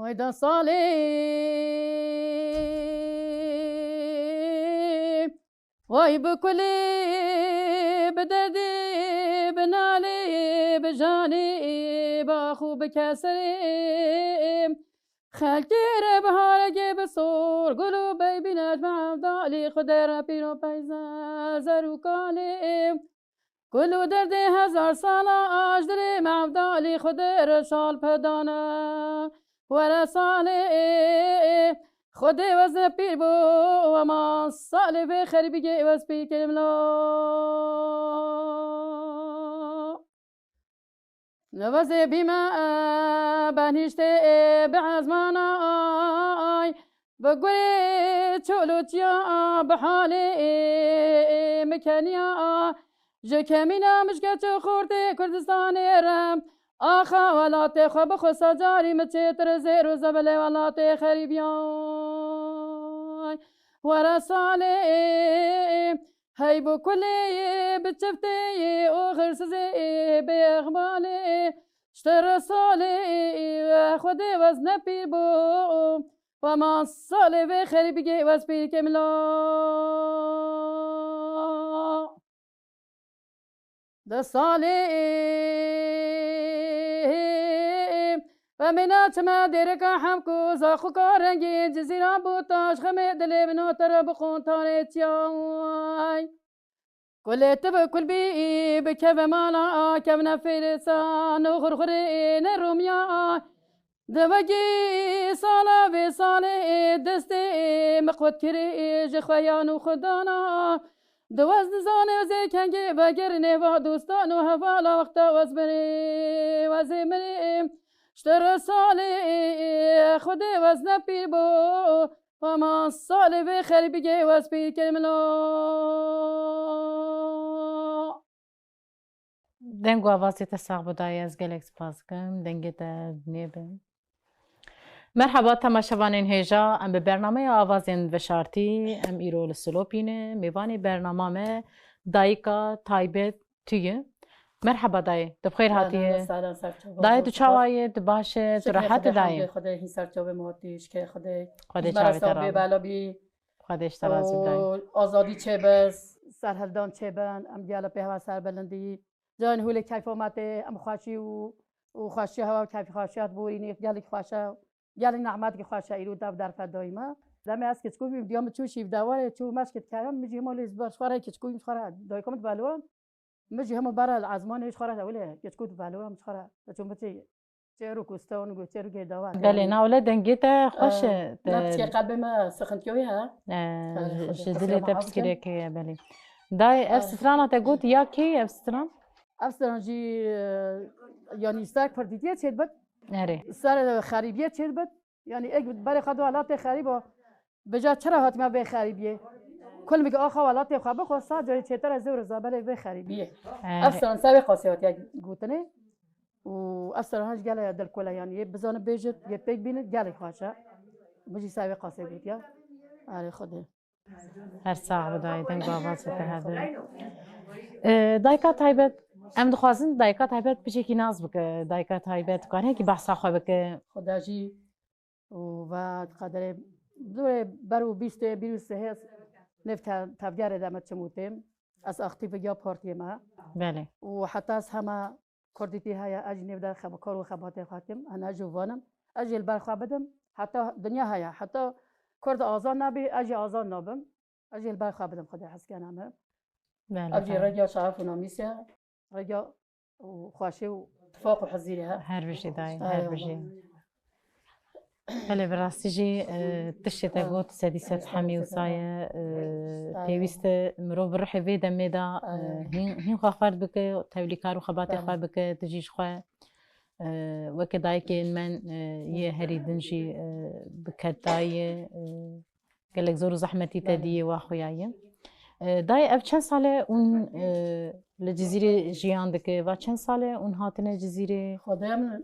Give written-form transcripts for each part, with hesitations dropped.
ويدا صالي وي بكلي بددي بنالي بجاني باخو بكسري خالتي بهارجي بصور قلوبي بنجمع ضالي خدير بيرو بيزا زروكالي كل درد هزار سالة أجدري مع ضالي خدير شال بدانا ورا صالي خدي وزن بير بو وما صالي في خربي وز بير كلملا نوزي بما بانشتي بعزماناي بقولي تشولوتيا بحالي مكانيا جكمينا مشكت خوردي كردستاني رم آخا ولاتي خب خسا جاري مچيتر زيرو زبلي ولاتي خريبياي ورسالي هاي بكلي بتشفتي وخرسزي بإخبالي اشترسالي خدي وزن بيبو وما صالي بخير بيجي وزبي كملا دصالي ومنات ما درك حمكو زاخو كارنجي جزيرة بوتاش خمي دلي بنو تربخون تاريتياي كل تب كل بي بكيف مالا كيفنا فيرسان وخرخرين الروميا دبجي صالة بصالة دستي مقود كري جخويان وخدانا دوز نزاني وزي كنجي بقرني ودوستان وهفالا وقتا وزبري وزمري اشتر صالي خدي وزن بيبو وما صالي في خير بيجي وزبي كلملا دنگو آوازی تساق بدای از گلک سپاس کم دنگی تا نیبن مرحبا تماشاوانین هیجا ام به برنامه آوازین وشارتی ام ایرو لسلوپینه میوانی برنامه دایکا تایبت توی مرحبا دای دبخیر هاتیه دای تو چاوایه دباشه تو راحت دای خدای هی سر چاوه موتیش که خدای چاوه ترا بالا بی خودش ترازی دای آزادی چه بس سرهلدان چه بن ام گالا به هوا سر بلندی جان هول کیف اومده ام خواشی و خواشی هوا کیف خواشیات بورینی گالی خواشا گالی نعمت کی خواشا ایرو دب در فدای ما دم از کچکو بیم دیام چو شیف دواره چو مشکت کردم میجی مال از باش خورا کچکو میش خورا دای کمت بالو میجی هم برا العزمان ایش خورا اوله کچکو بالو میش خورا چون بچه چرو کوستون گو چرو گه دوار بله نه ولی دنگی تا خوشه نفس قلب ما سخنت کیوی ها شدلی تبسکره که بله دای افستران تا گوت یا کی افستران افستران جی یعنی استاک پردیتیه چید بد نره سر خریبیه چید بد یعنی اگ برای خدو حالات خریبا بجا چرا حتما به خریبیه کل میگه آخا حالات خوابه خواسته جای چتر از زور زباله به خریبیه افستران سر خاصیت یک گوتنه و افستران هاش گله دل کلا یعنی بزانه بیجت یه پیک بینه گله خواشه مجی سر خاصه بود یا آره خوده هر ساعة بدای دنگ آواز بده هده دایکا تایبت ام دخوازن دایکا تایبت بچه کی ناز بکه دایکا تایبت کنه کی بحثا خواه بکه خدا جی و قدر دور برو 20 بیروس هست نفت تفجر دامت چموتیم از اختیف یا پارتی ما بله و حتی از همه کردیتی های اجنب در خبکار و خبات خاتم انا جوانم اجل برخوا بدم حتی دنیا های حتی کرد آزان نبی اجی آزان نبم اجل برخوا بدم خدا حس کنم بله اجی رجا شعف و نامیسه رجا و خواشی و اتفاق و حزیری ها هر بشی دای هر بشی بله براستی جی تشتی تا گوت سدیست حمی و سایه پیوست مرو بروحی وی دمی دا هین خواه خوارد بکه تاولی کارو خباتی خواه بکه تجیش خواه وەکە دایکێن من یە هەریدنجی بکەتایە gelek zor û zehmetî te dîyê wa xuyayê dayê ev çend sal e ûn li Cizîrê jiyan dike va çend sal e ûn hatine Cizîrê خدای من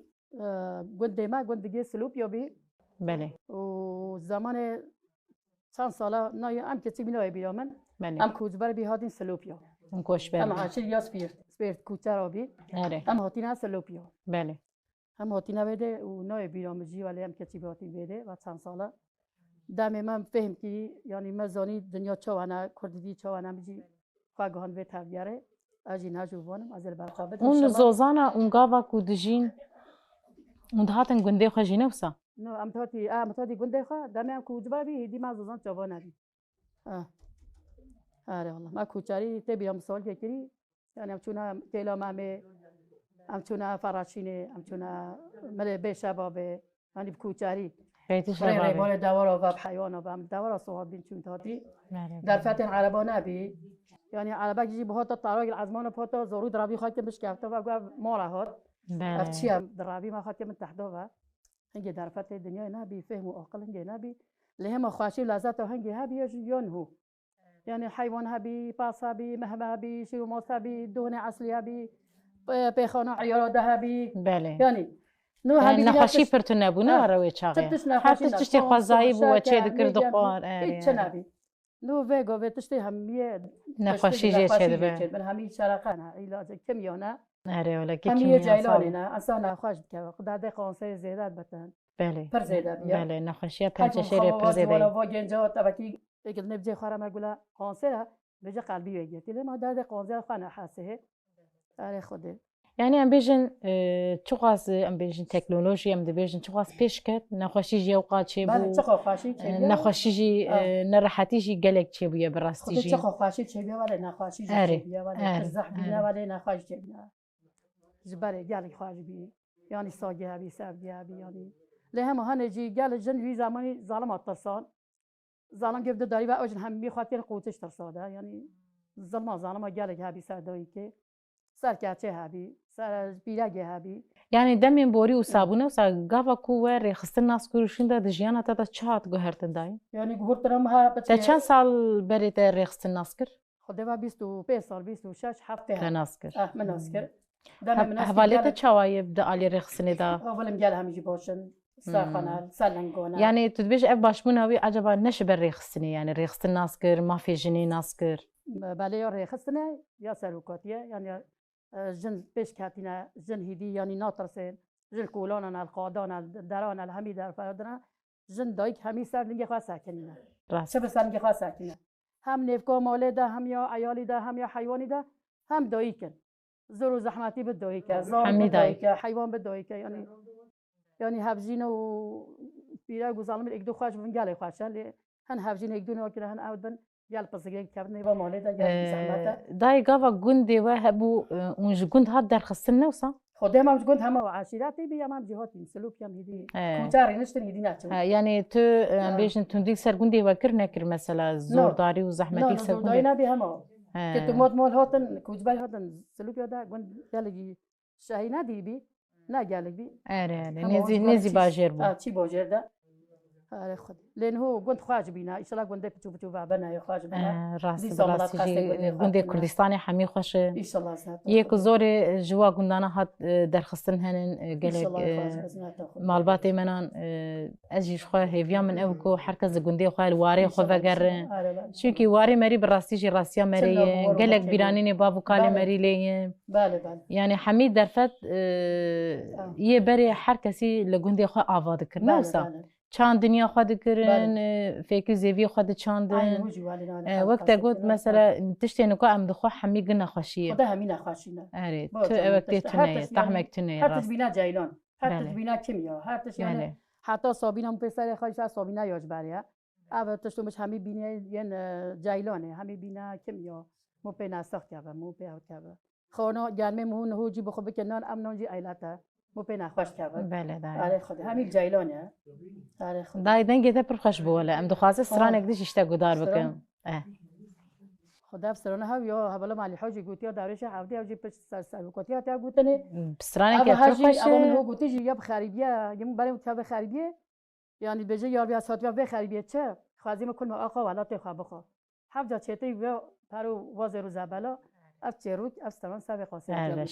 گند ما گند دیگه سلوپیا بی belê و زمان چند ساله نه ام کسی بینایی بیام من belê ام کوچبر بی هاتین سلوپیا ûn koşber ام عاشر یا سپیرت کوچر آبی ere ام هاتین سلوپیا belê هم هاتی نبیده و نای بیرامجی ولی هم کسی به هاتی بیده و چند ساله دم من فهم کی یعنی مزانی دنیا چوانا کردی چوانا میجی خواگان به تبیاره اجی نجوبانم از البرقابه اون زوزانا اون گاوا کو دجین اون دهاتن گنده خو جینه وسا نو ام تاتی گنده خوا دم هم کوجبا بی دی ما زوزان چوانا بی آره والله ما کوچاری تبیام سوال کری یعنی هم چونا کلا مامه هم چونا فراشینه هم چونا مل به شبابه یعنی کوچاری خیلی برای شبابه ریبان دوار و حیوان و دوار صحاب بین چون تاتی در فتح عربانه بی يعني على باقي يجيب هوتا الطراق العزمانة بهوتا زورو درابي خاطر مش كافتا وقا مورا هوت أفتشيا درابي ما خاطر من تحدوها هنجي در فتح الدنيا نابي فهموا أقل هنجي نابي لهم خواشي لازاته هنجي هابي ينهو يعني حيوان هابي باص هابي مهما هابي شيو موس هابي دهن عسلي هابي بيخانو عيارة هابي يعني نو هابي نخاشي برتو نبونا وروي شاغي حتى تشتي خوازايب وچه دكر دخوار إيش نابي نو فيجو بتشتي همية نخاشي جي شد به من همي شرقنا علاج كيميانا آره ولا كي همية جايلاننا أصلا خواج بكوا خدا ده قانصي زيادات بتن بله پر زيادة بيا بله نخاشي پنج شير پر زيادة ولا واجن جا تبكي يقول نبجي خارم أقوله قانصي بيجي قلبي ويجي تلي ما درد قانصي خانة حاسه آره خده يعني ام بيجن چقاس ام بيجن تكنولوژي ام بيجن چقاس پیش کرد نخاشی جی اوقات چه بله بو چقا خواشی چه نخاشی جی نراحتی جی گلک چه بو براستی خود جی چقا خواشی چه بیا ولی نخاشی چه بیا ولی تزح بینا ولی نخاش چه بیا جبره گلک خواج بی يعني صاجها بي سابجها بي يعني لهم هنجي قال الجن في زماني ظلم التصال ظلم قبل داري بقى وجن هم بيخاطر قوتش تصادا يعني ظلم قالك هابي سادويك سر كاتشي هابي سر بيلاقي هابي يعني دمين بوري وصابونه وسا غافا كوور خص الناس كروشين دا دجيانا تا تشات غهرتن داي يعني غورترمها تا چند سال بريت رخص الناس كر خدوا 25 سال 26 حفته كناسكر مناسكر حواليته چواي بدا علي رخصني دا اولم قال هم يجي بوشن ساخنا سلنقونا يعني تدبيج اف باشموناوي عجبا نش بالرخصني يعني رخص الناس كر ما في جني ناس كر بالي رخصنا يا سلوكاتيه يعني جن بيش كاتينا جن هدي يعني ناطرسين جن كولانا القادانا الدرانا الهمي در فردنا جن دايك همي سر نجي خوا ساكنين شبه سر نجي خوا ساكنين هم نفكو مولده هم يا عيالي ده هم يا حيواني ده هم دايكن زور زحمتي بدايكه زار بدايكه حيوان بدايكه يعني هفجين و بيرا وظالم الاقدو خواج من قال خواج اللي هن هفجين اقدو نوكله هن اود بن قال بسيجي كابني با مولده قال زحمته داي غافا غوندي وهبو ونج غوند هاد در خصنا وصا خدام ما قلت هم وعشيراتي بيا ما جهاتي سلوك يم هدي كوتاري نشتن هدي ناتشو يعني تو بيجن تنديك سر غوندي وكر نكر مثلا زورداري وزحمتي سر غوندي داينا بهم كنت مول هاتن كوجباي هاتن سلوك يدا غوند قالي شاهينا دي بي نا قالك بي اره نزي باجر بو چی باجر ده آره خود لأن هو قند خواج بينا إيش لا قند بتشوف بنا يا خواج بنا راستی گنده کردستانی حمی خوشه إن شاء الله سنت یک زور جوا گندانا هات در خستن هنن گلک مالبات منان اجیش خواه هیویا من او کو حرکت گنده خواه واره خواه وگر چونکی واره مری براستی جی راسیا مری گلک بیرانی بابو کال مری لی یعنی حمید در فت یه بری هر کسی لگنده خواه آواد کرد نوسا چند دنیا خود کردن فکر زیوی خود چاندن وقت گفت مثلا تشتی نکو ام دخواه همی گن نخوشیه خدا همی نخوشینه آره تو وقت تونه تحمک تونه هر تجبینا جایلان هر تجبینا کیمیا هر تش یعنی حتی صابینا پسر خواهش صابینا یاج بریا اول تشتو مش همی بینه ین جایلانه همی بینا کیمیا مو په ناسخت یا مو په اوت یا خونه گرمه مو نه جی بخو بکنن امنون جی ایلاته مو په نخوش کردن بله دای آره خدا همین جایلانه آره خدا دای دنگه ده پرخش بوله ام دخواسته سرانک دیش اشتا گدار بکن خدا بسرانه ها یا حوالا مالی حاجی گوتیا دارش حودی حاجی پش سر کوتیا تا گوتنه بسرانه که پرخش اما من هو گوتی جی یا بخریبیه یم برای متابع خریبیه یعنی بجه یار بیا ساعت به خریبیه چه خوازیم کل ما آقا ولات خو بخو حفظ چته و پرو وازه رو زبالا اف چروک اف استوان سابق قاسم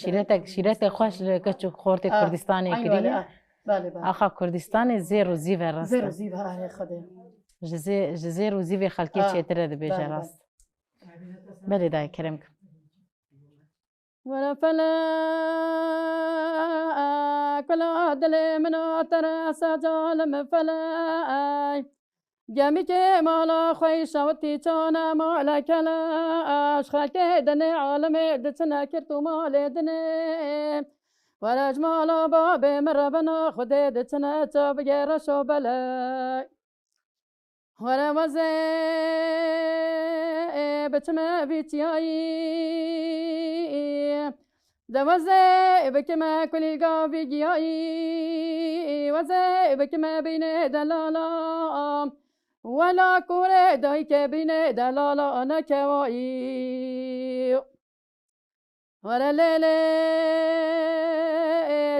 شیرت خوش کچو خورت کردستانی کریه بله آخا کردستان زیر زیو راست زیر زیو آره خدا زیر زیو خلکی چتره ده بیش راست بله دای کرم ولا فلا كل دل من ترى سجال فلا جامي كي مالا خوي شوتي تانا مالا كلا أشخاك دني عالمي دتنا كرتو مالي دني ولا جمالا بابي مربنا خدي دتنا تبقى رشو بلا ولا وزي بتما بيتياي دوزي بكما كل القافي جياي وزي بكما بين دلالا ولا كوري دايك بين دلالا أنا كواي ولا ليلي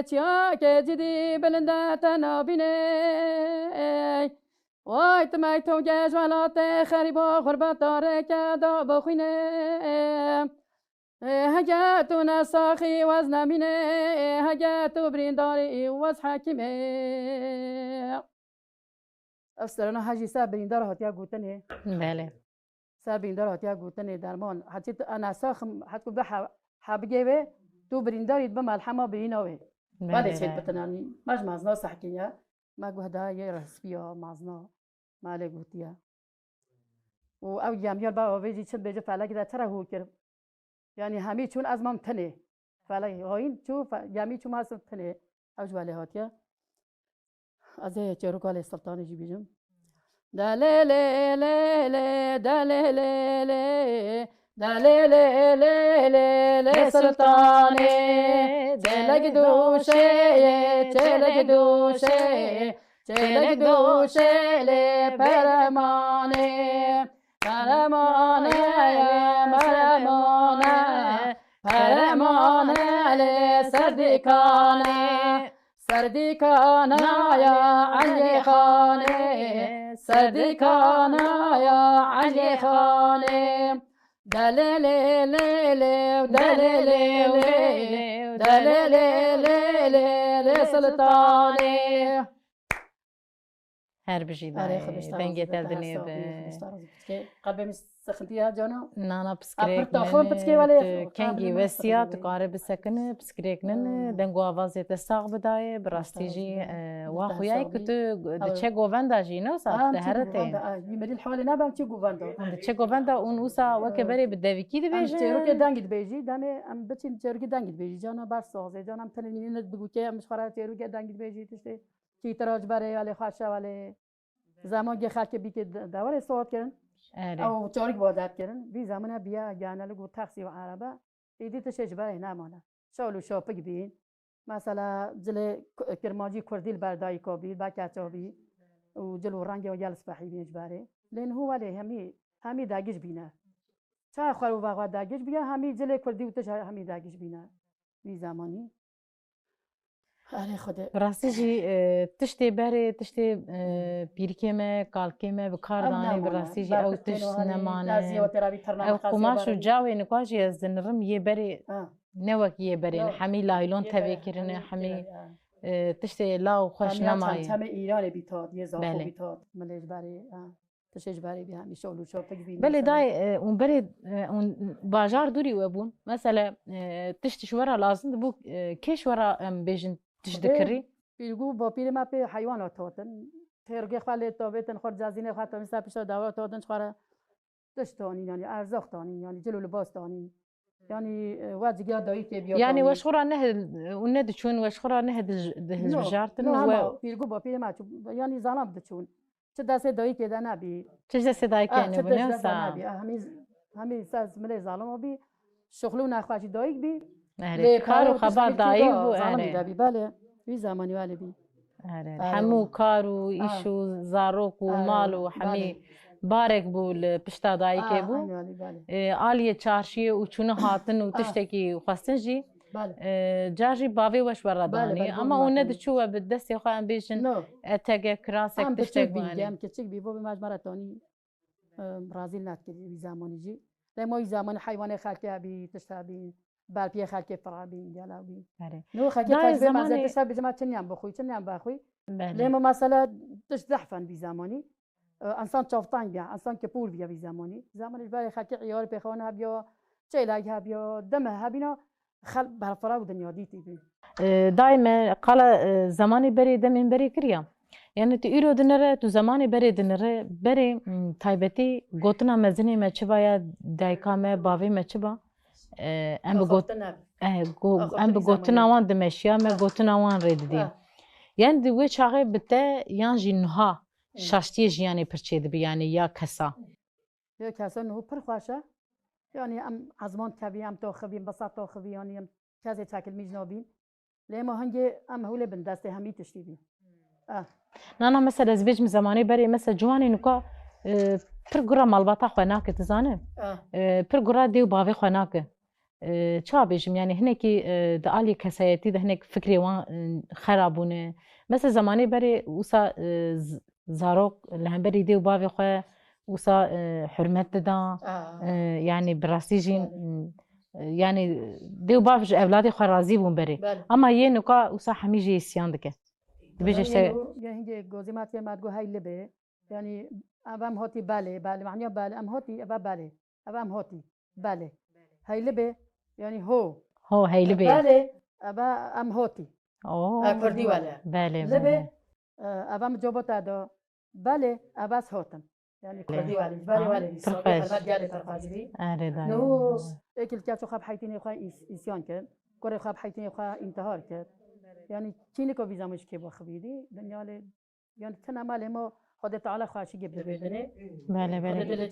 تياك جدي بلندا تنابيني وايت ما توجاج ولا تخربا خربا تارك دا بخينه هجاتنا ساخي وزن منه هجات برينداري وز حاكمه أفسرنا هاجي ساب بريندار هاتيا قوتني بله ساب بريندار هاتيا قوتني درمان حتى أنا ساخم حتى بحا حابجيبه تو بريندار يتبع الحما بريناوه بعد شيء بتناني ماش مازنا صحكيا ما قهدا يرسبيا مازنا ما لقوتيا و يامير با ويجي شد بيجي فعلا كده ترى هو كرب يعني همي چون از مام تنه فعلا هاين شوف يامي شو ما سب تنه أوجوالي هاتيا أزاي تروك على السلطان يجي بيجم دليل دليل دليل سلطاني تلك دوشي تلك دوشي تلك دوشي لبرماني برماني يا برماني برماني لسردكاني سردكانا يا علي خاني سردكانا يا علي خاني دليل دليل دليل سلطاني هر بجي دنگه تلدني قلبي مستخديها جانا نانا بسكريك كنجي وسيات قارب بسكن بسكريكنن دنگو آوازي تساق بداية براستيجي واخوياي كتو دچه گووندا جينو ساعت دهرته يمري الحوالي نابم چه گووندا دچه گووندا اون اوسا وكبري بدويكي دي بيجي چيروكي دنگي بيجي دامي ام بچين چيروكي دنگي بيجي جانا بار سازه جانا ام تنين بگو که مش خرا چيروكي دنگي بيجي تشته کی تراج برای ولی خاشه ولی زمان که خاک بی که دوره صحبت کردن او چاریک وادت کردن بی زمان بیا جانل گو تاکسی و عربه ایدی تشج برای نمانه شالو شاپک بین مثلا جل کرماجی کردیل بردایی کو بی با کچا بی و جلو رنگ و جلس بحی بینج باره لین هو ولی همی داگش بینه چه خورو واقع داگش بیا همی جل کردی و تش همی داگش بینه بی زمانی آره خدا براستيجي تشتي بري تشتي بيركيمه كالكيمه بكارداني براستيجي او تشت نمانه او قماش وجاوي نقاشي الزنرم يبري نوك يبري حمي لايلون تبكرن حمي تشتي لا خوش نماي تم ایران بیتاد یه زاخو بیتاد ملج بري تشج بري بها مشولو شوفك بين بلي داي اون بري اون باجار دوري وابون مثلا تشتي شورا لازم بو كيش ورا بيجن تشتكري بيلقوا بابير ما في حيوانات توتن ترجع خاله توبتن خرج جازينه خاطر مثلا بيشو دوا توتن شخرا تشتاني يعني ارزاق تاني يعني جلو لباس تاني يعني واجي داي كي بيو يعني وشخرا نهد وند شون وشخرا نهد بجارتن و بيلقوا بابير ما يعني زلام بتشون تدا سي داي كده نبي تجد سداي كانه بنوسا همي ساز ملي زلام بي شغلونا خواجي دايك بي كارو خبر دايك بو بله في زماني والي بي حمو كارو ايشو زاروكو مالو حمي بارك بو البشتا دايك بو آلية چارشي وچونه هاتن وتشتكي وخستنجي جاجي باوي وش ورداني اما اون ندچو بالدست خو ام بيشن اتاك كراسك تشتك بي ام كتشك بي بو مجمره تاني برازيل نات بي زماني جي لما زمان حيوان خالتي بي تشتابي بالبي خالتي فرابي جلابي نو خالتي تجربه ما تشتابي جماعه تنيام بخوي تنيام باخوي لما مثلا تشدحفن بزماني انسان چافتان بیا انسان که پول بیا بزمانی زمانی برای خالتي عیار بخونه بیا چیلاگ بیا دمه بينا خل برفرا و دنیا دیتی بی دائما قال زماني بري دمين بري كريا يعني تيرو دنره تو زماني بري دنره بري تايبتي قوتنا مزني ما تشبايا دايكا ما بافي ما تشبا ام بقوت ام بقوتنا وان دمشيا ما قوتنا وان ريد دي يعني دي وي شاغي بتا يانجي نها شاشتي جياني برچيد بي يعني يا كسا یا کسا نو پر خوشه یعنی ام عزمان کبی ام تو خویم بساط تو خوی یعنی ام کسی چکل میجنابین لیما هنگی ام هول بن دسته همی تشتی بی نانا مثلا زبيج من زماني بري مثلا جواني نكا برقرا مالباتا خواناك تزانه برقرا ديو بافي خواناك تشابيجم يعني هناكي دالي كسايتي ده هناك فكري وان خرابونه مثلا زماني بري وسا زاروك لهم بري ديو بافي خو وسا حرمت دا يعني براسيجين يعني ديو بافي اولادي خو راضي بون بري اما يه نكا وسا حميجي سيان دكه هنگی گوزیماتی مادگو های لبه یعنی ابام هاتی بله معنی بله ام هاتی ابام هاتی بله های لبه یعنی هو هاي لبه بله ابا ام هاتی کردی ولی بله لبه ابام جوابت داد بله اباس هاتم يعني كردي ولی ولی صافي حرمت جالي فرفاجري نو اكل كاتو خاب حيتيني خا اسيان كان كوري خاب حيتيني خا انتحار كان يعني چینی کو بیزامش که با خبیری دنیال يعني تنا مال ما خود تعالی خواهشی گب بدنه بله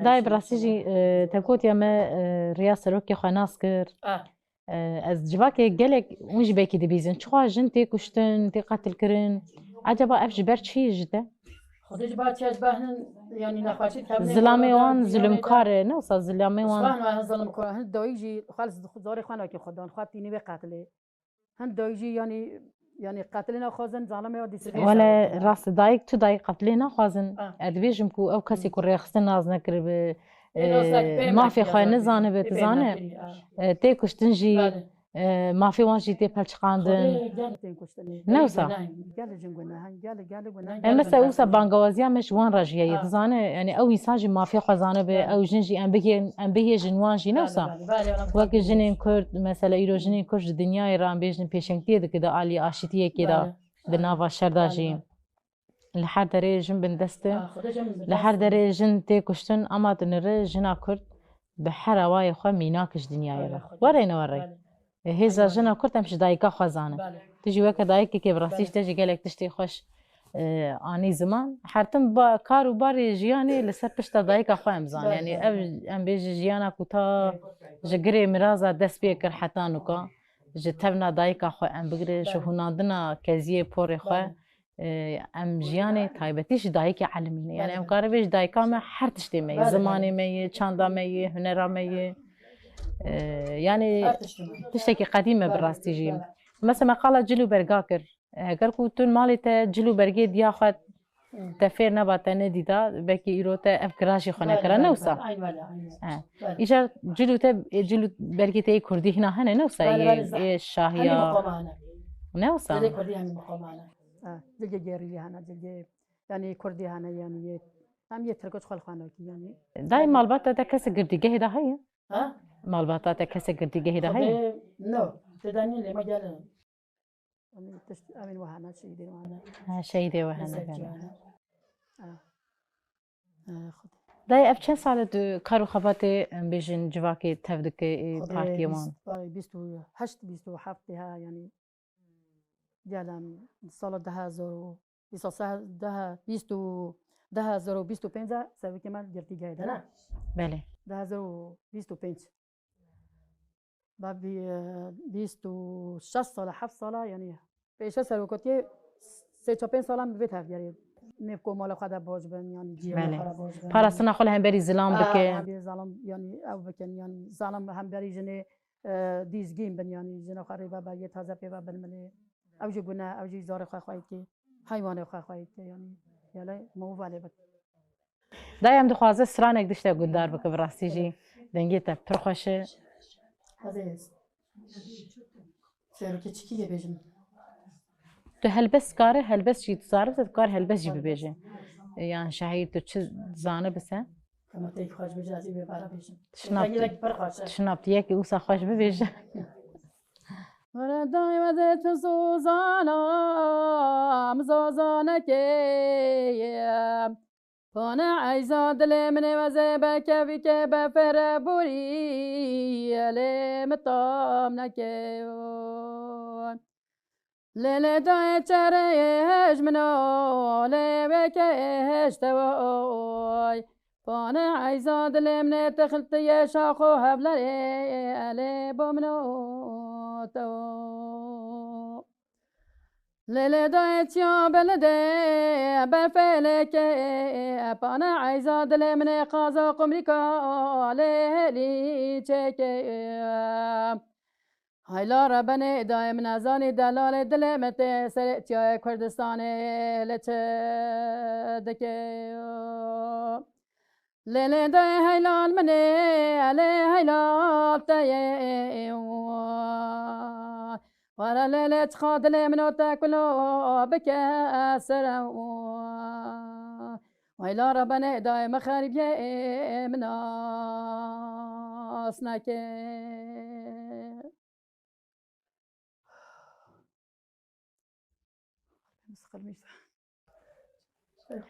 دای براسیجی تکوت یا ما ریاست روکی خناس کر از جواکی گلک اونج بکی دبیزن چخوا جن تی کشتن تی قتل کرن عجبا اف جبر چی جده خودش با چش بهن يعني نخواشی ظلمي وان ظلم کاره نه اصلا ظلمي وان ظلم کاره هن دایجی خالص زار خوانا که خدان خاطینی به قتله هن دایجی يعني قتلنا خوازن ظالم يودي سبيل ولا راس دايك تو دايك قتلنا خوازن ادبيجم كو او كسي كو ريخستن ناز نكر ما في خوي نزانه بتزانه تي كشتنجي ما في وانجي تي بلشقاندن نوسا مثلا اوسا بانغوازيا مش وان راجيه يتزانه يعني او يساجي ما في خزانه به او جنجي ام به جنوانجي نوسا وقت جنين كرد مثلا ايرو جنين كرد الدنيا ايران بيجن بيشنكتي كده الي اشتيه كده دنافا شرداجي لحد دري جن بندسته لحد دري جن تي كشتن اما تنر جنا كرد بحرا واي خو ميناكش دنيا ورينا وري هزا جنا كرد امش دايكا خزانه تجي وقت دايكي كي براسيش تجي قالك تشتي خوش اني زمان حرتم با كارو باري جياني لسر پشتا دايكا خو امزان يعني ام بيجي جيانا كوتا جگري مرازا دس بيكر حتانوكا جتبنا دايكا خو ام بگري شو هنادنا كزيه پور خو ام جياني تايبتيش دايكي علميني يعني ام كاربيش دايكا ما حرتشتي مي زماني مي چاندا مي هنرا مي يعني تشتكي قديمه براستي جي مثلا قال جلو برگاكر اگر کو تون مالته جلو برگي ديا خد تفير نبات نديدا بكي ايروتا افكراشي خنا كرا نوسا ايجا جلو برگي تي كردي هنا هنا نوسا اي شاهيا نوسا دلجه جيري هنا دلجه يعني كردي هنا يعني هم يتركوش خل خانوكي يعني داي مالباتا تكس قردي جهدا هي ها مالباتا تكس قردي جهدا هي نو تداني اللي ما جال امين وهنا شيدي وهنا شيدي وهنا داي اف چند سال دو کارو خباته بيجن جواكي تفدك بارتي وان 28 ها يعني جالم سال 2025 سوي كمان جرتي جايده نه بله 2025 بابي 26 سال 7 سال يعني پیش سر وقتی 3-5 سال بيت هفياري نفكو مال خدا باج بن يعني بله پارسنا خل هم بری زلام بکه زلام يعني او بكن يعني زلام هم بری جنه دیزگیم بن يعني جنه خریبا با یه تازه پیوا بن منه او جو گنا او جو زار خواهی که حیوان خواهی که يعني يلا مو والي بك دايم دخوازه سرانك دشتا قدار بك براستيجي دنگيتا پرخوشه عزيز سيرو كيچكي بيجن تو هلبس كاره هلبس شي تصارف تذكر هلبس جي بيجن يعني شهيد تو چه زانه بسه كما تي خوش بيجازي ببارا بيجن شنابتيك اوسا خوش بيجن وردای وزت سوزانم زازانکیم پانه عیزا دل من وزه بکوی که بفر بوری لمتام نکیون لیل دای چرهش منو لیوه که اشتوای پانه عیزا دل من تخلطی شاخو هبلره لی بومنو تو لیل دای چیا بلده برفلک پانه عیزا دل من قازا قمریکا لیلی چکه هایلا ربنه دایم نزانی دلال دل مت سر چای کردستان لچه دکه لیل دای هایلال منه علی هایلال تایه ورا لیل تخاد منو تاکلو بکسر هایلا ربنه دایم خریب مناس نکه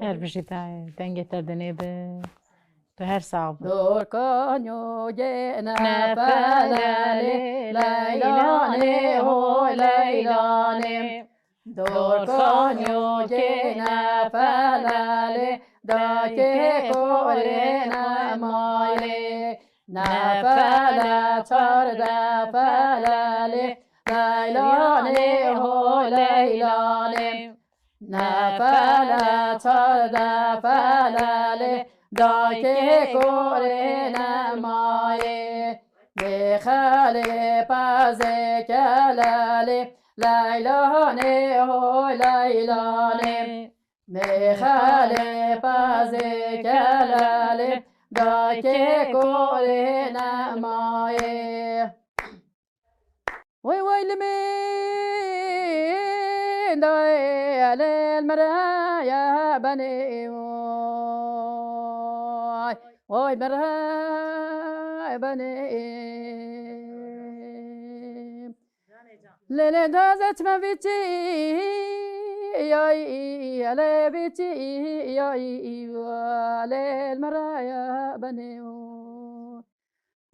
هر بجی دنگه تردنه به تو هر صعب دور کنیو گنا فلالی لیلانی هو لیلانی دور کنیو گنا فلالی داکی کورنا مالی نفلا چرد فلالی لیلانی هو لیلانی نفلا چرد فلالی داکی کورنا مالی بخالی پازی کلالی لیلانی هو لیلانی بخالی پازی کلالی داکی کورنا مالی وی ویلمی دای علی المرایا بنی وای مرای بنی لیل دازت ما بیچی یای علی بیچی یای لیل مرایا بنی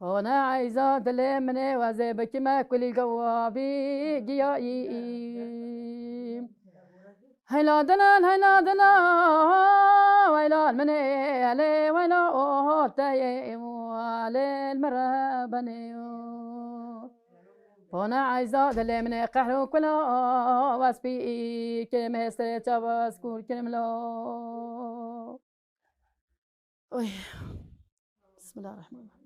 وانا عايزة دل مني وزيبك ما كل جوابي جيائي هيلا دلال ويلا مني علي ويلا تاي علي المرة بني وانا عايزة دل مني قحر كلا واسبي كلمة هستري تشابس كل كلمة لا بسم الله الرحمن الرحيم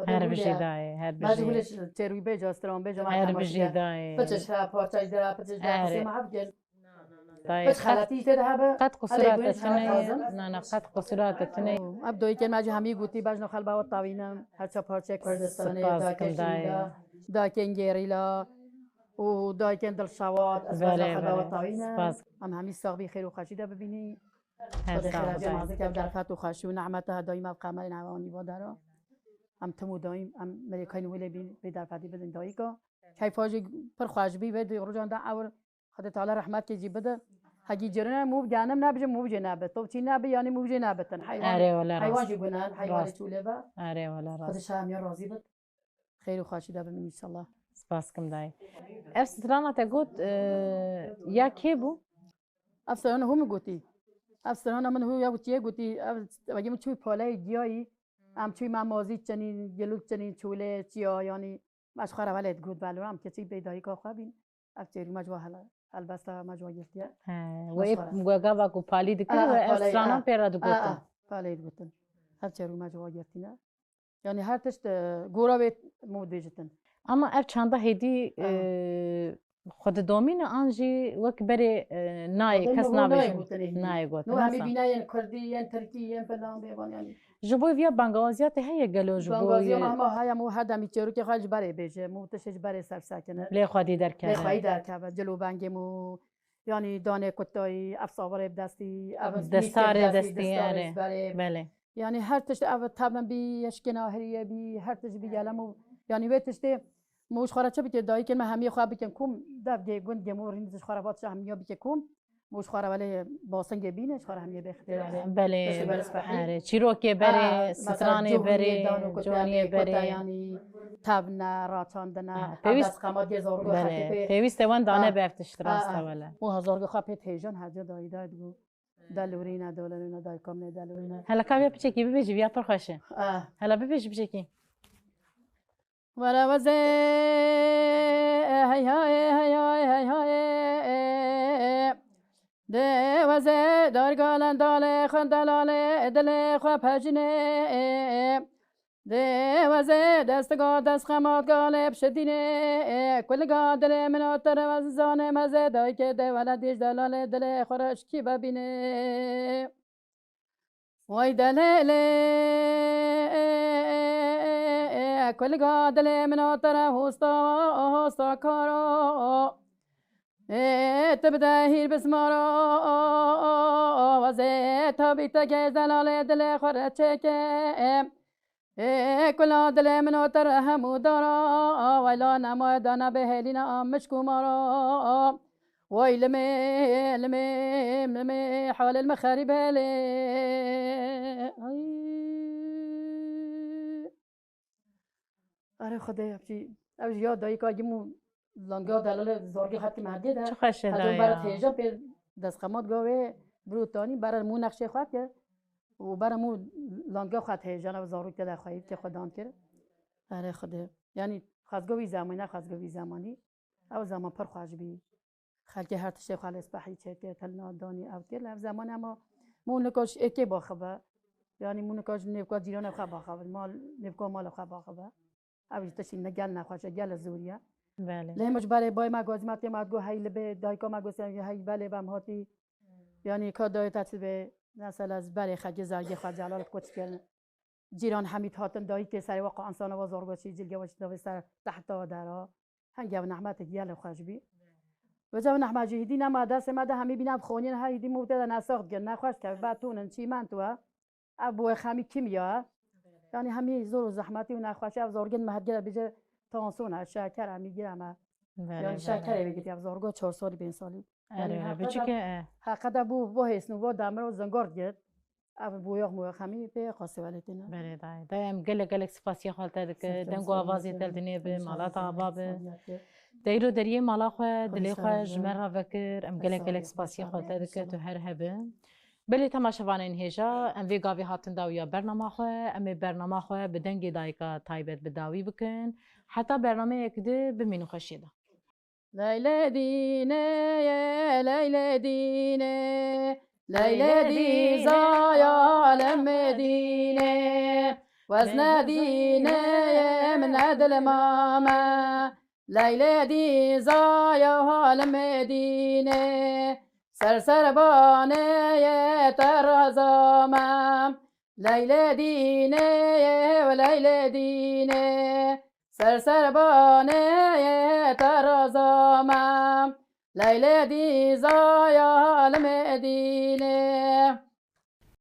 هر بجی دای هر بجی تروی بجاستران بجا هر بجی دای بچش ها پارچاج درا بچش درا ما عبد دای بس خالتي تذهب قد قصرات تني نه قد قصرات تني ابدو يكن ما همي قوتي باجنا خلبا والطاوينم هرچا پارچه کردستانه دا کنگریلا و دا کن دل شواد از باجنا خلبا والطاوينم همي صاحبي خير وخشيده ببيني خدا خیر مازی که در فت و خشی و نعمتها دایم قمر نوانی و درا هم تمو دایم هم ملکای ولی به در فتی بدن دایگا کیفاجی پر خواجبی و رجان دا اور خدا تعالی رحمت کی بده حقی جرنا مو جانم نبجه مو جنابه تو چی نبی یعنی مو جنابتن حیوان جبنان حیوان چوله آره ولا راست خدا شام یا راضی بد خیر و خشی ده بمن ان شاء الله سپاس کم دای افسترانا تا گوت یا کی بو افسترانا هم گوتی افسران من هو یا چیه گویی وقتی من چوی پاله گیایی ام چوی مامازی چنین گلو چنین چوله چیا یعنی مشخره ولد گود بالو ام کسی بیدایی که خوابین افسری مجوا حالا البته مجوا گفتیه و مگه با پالی دکتر و افسران پیراد گوتن پالی گوتن افسری مجوا گفتینه یعنی هر تشت گورا بیت مودیجتن اما اف چنده هدی خود دومین آنجی وقت بری نای کس نای گوت نو همی بینه ین کردی ین ترکی ین فلان بیوان یعنی جبوی ویا بنگازیات هی گلو جبوی بنگازیات ما های مو هدا میچرو که خالج بره بیشه مو تشج بره سر ساکنه لی خودی در کرد لی خودی در کرد جلو بنگ مو یعنی دانه کتایی افساور بدستی دستار دستی آره بله يعني هر تشت أو طبعا بيشكنا هريه بي هر تشت بيجلمو يعني وقت تشت موش خورا چه بيت دایی که من همیه خواه بکن کوم دب دی گوند گمور نیزش خورا بات چه همیه بکن کوم موش خورا ولی باسنگ بینش خورا همیه بخته بله آره چیروکی بره سترانه بره جوانی بره یعنی تبنا راتاندنا پیوست دست قماد یه زارگو بله خطه پیوست وان دانه بفتش راست آه. ولا مو هزارگو خواه پیت هیجان هجا دایی داد گو دلورینا دولرینا دای کام نه دلورینا هلا کاویا بچکی ببیجی بیا پرخاشه هلا ببیج بچکی ولا وزي هاي هاي هاي هاي هاي ده وزي دار قالن داله خندلاله دل خو پجنه ده وزي دست قاد دست خمات قالب شدینه کل قادر من اتر وزانه مزه دای که ده ولدیش دلاله دل خورش کی ببینه وای دلاله كل قادل من أطرف هوستا كارو تبدأ هير بسمارو وزيت بيتا كزلالة دل خرجك كل قادل من أطرف همودارا ويلا نما دانا بهلينا مشكو مارا ويلمي لمي لمي حول المخارب هلي آره خدایا چی اوج یاد دایی که مو لانگا دلال زارگی خط مهدی ده چه خوشه هجوم برات دایا هیجان پی دست خمات گاوه بروتانی برای مو نقشه خواهد کرد و برای مو لانگا خط هیجان و زاروک ده خواهید که خدان کرد آره خدا یعنی خواستگاوی زمانی نه خواستگاوی زمانی او زمان پر خواهش بی خلک هر تشه خالص بحی چه که تلنا دانی او تیر لف زمان اما مو نکاش اکی باخبه یعنی مو نکاش نبکا جیران خواه باخبه مال نبکا مال خواه باخبه اوج تشی نگل نخواشه گل زوریا بله لیمش برای بای مگازمات مادگو هی لبه دایکا مگوسیم هی بله بام هاتی یعنی که دای تاثیر به مثلا از برای خج زرگی خواهد جلال کوچ کردن جیران حمید هاتن دایی که سری واقع انسان و زارگوشی جلگه وش دوی سر تحت دارا هنگام نحمت گل خوش بی و جا نحمت جهدی نما دست مده همی بینم خونین هی دی موته نساخت گن نخواش کرد بعد تونن چی من تو ابو خمی کیمیا یعنی همی زور و زحمتی و نخواشه او زارگن مهدگره بیجه تانسون شکر هم میگیرم یعنی شکر بگیری او زارگو 4 سالی 5 سالی آره بچه که حقیقتا بو حسنو با دمر و زنگارد گرد او بویاق مویاق همی به قاسه ولیتینا بله دایم گلک سپاسی خالته دکه دنگو آوازی تلدنی به مالات آبابه دیرو دریه مالا خواه دلی خواه جمر ها وکر ام گلک سپاسی خالته دکه تو هر هبه بله تماشاوان این هجا ام وی گاوی هاتن داویا برنامه خواه ام برنامه خواه به دنگی دایکا تایبت بداوی بکن حتی برنامه یکده بمینو خوشیده لیل دینه لیل دینه لیل دی زایال مدینه وزن دینه من عدل ماما لیل دی زایال مدینه سر بانه ترزامم لیل دینه و لیل دینه سر بانه ترزامم لیل دی زایال مدینه